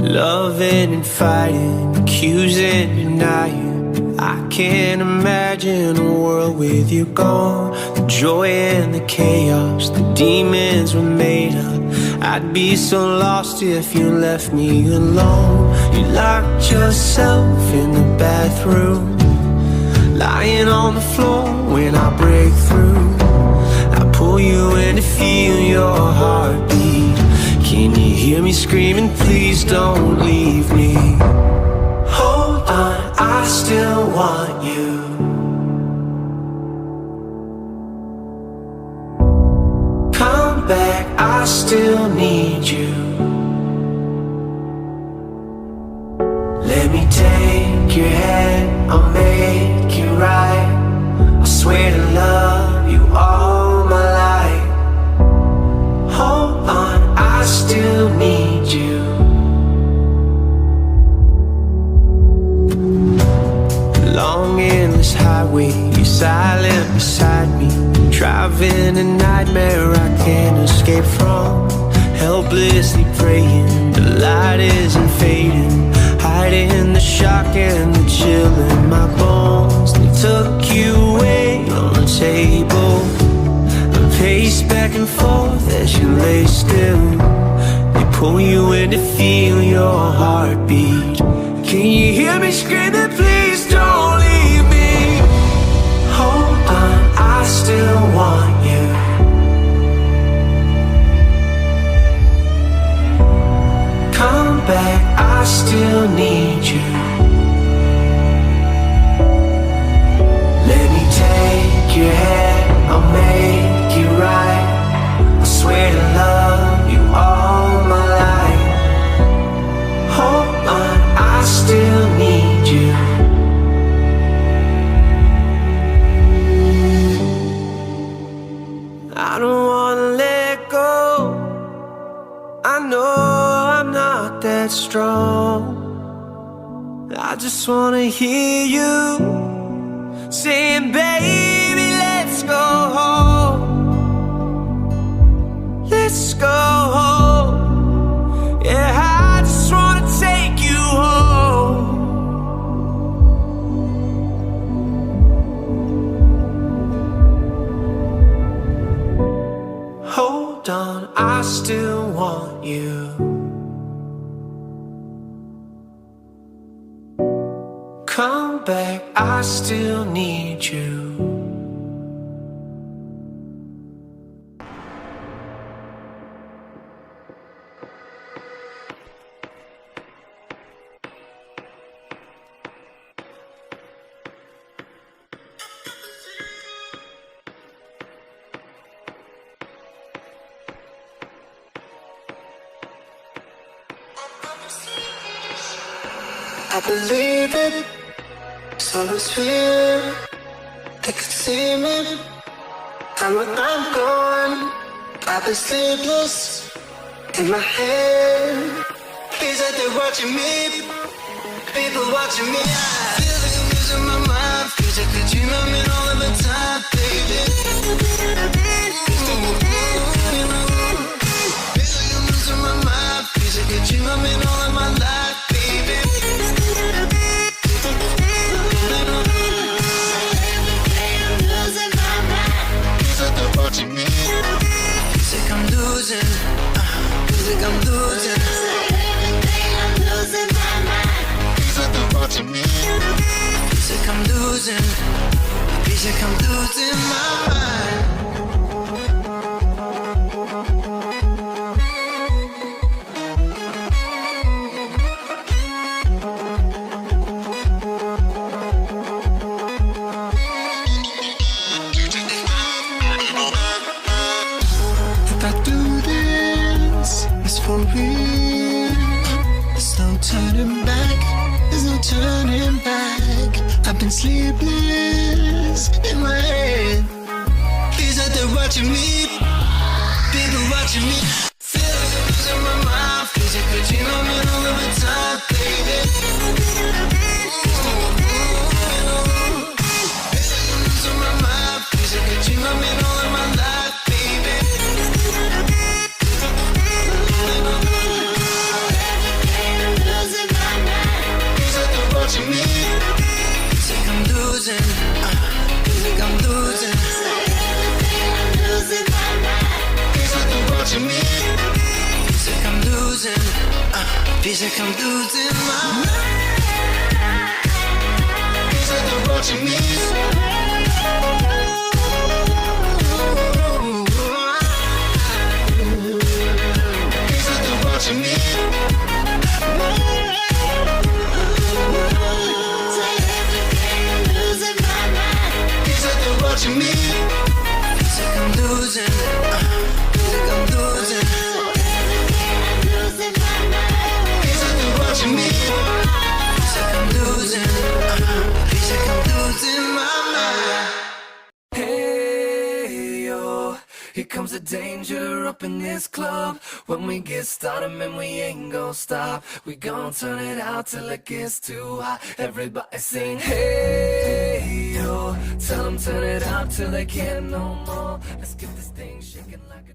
Loving and fighting, accusing, denying. I can't imagine a world with you gone. The joy and the chaos, the demons were made up. I'd be so lost if you left me alone. You locked yourself in the bathroom, lying on the floor when I break through. I pull you in to feel your heartbeat. Can you hear me screaming, please don't leave me? Hold on, I still want you. Come back, I still need you. Let me take your hand, I'll make it right. I swear to love you all my life. Hold on, I still need you. Long endless highway, you're silent beside me. Driving a nightmare I can't escape from. Helplessly praying, the light isn't fading. Hiding the shock and the chill in my bones. They took you away on the table. I pace back and forth as you lay still. They pull you in to feel your heartbeat. Can you hear me screaming, please don't leave me? Hold on, I still want you. Come back, I still need you. Let me take your hand, I'll make it right. I swear to love you all my life. Hold on, I still need you. I don't wanna let go. I know I'm not that strong. I just wanna hear you saying, baby, let's go home. Let's go home. Yeah, I just wanna take you home. Hold on, I still want you. Come back, I still need you. I believe it. Someone's fear, they could see me. And when I'm gone, I've been sleepless in my head. Please that they're watching me, people watching me. I feel like I'm losing my mind. Feels like a dream I'm in all of the time, baby. Feel like I'm losing my mind. Feels like a dream I'm in all of my life, baby. Watching me. Feels like I'm losing. Feels like I'm losing. I'm losing my mind. Feels like they're watching me. Feels like I'm losing. Feels like I'm losing my mind. Turning back, there's no turning back. I've been sleepless in my head. Feels like they're watching me, people watching me. Feel like I'm losing my mind. Feels like a dream I'm in all of the time, baby. Feel like I'm losing my mind. Feels like a dream I'm in all of my life, baby. losing. Feels like I'm losing my mind. Feels like they're watching me. Feels like they're watching me. Watching me, feels like I'm losing, feels like I'm losing. Feels like they're watching me, feels like I'm losing, feels like I'm losing my mind. Hey yo, here comes the danger up in this club. When we get started, man, we ain't gon' stop. We gon' turn it out till it gets too hot. Everybody sing, hey yo. Tell them turn it out till they can't no more. Let's get this thing shaking like a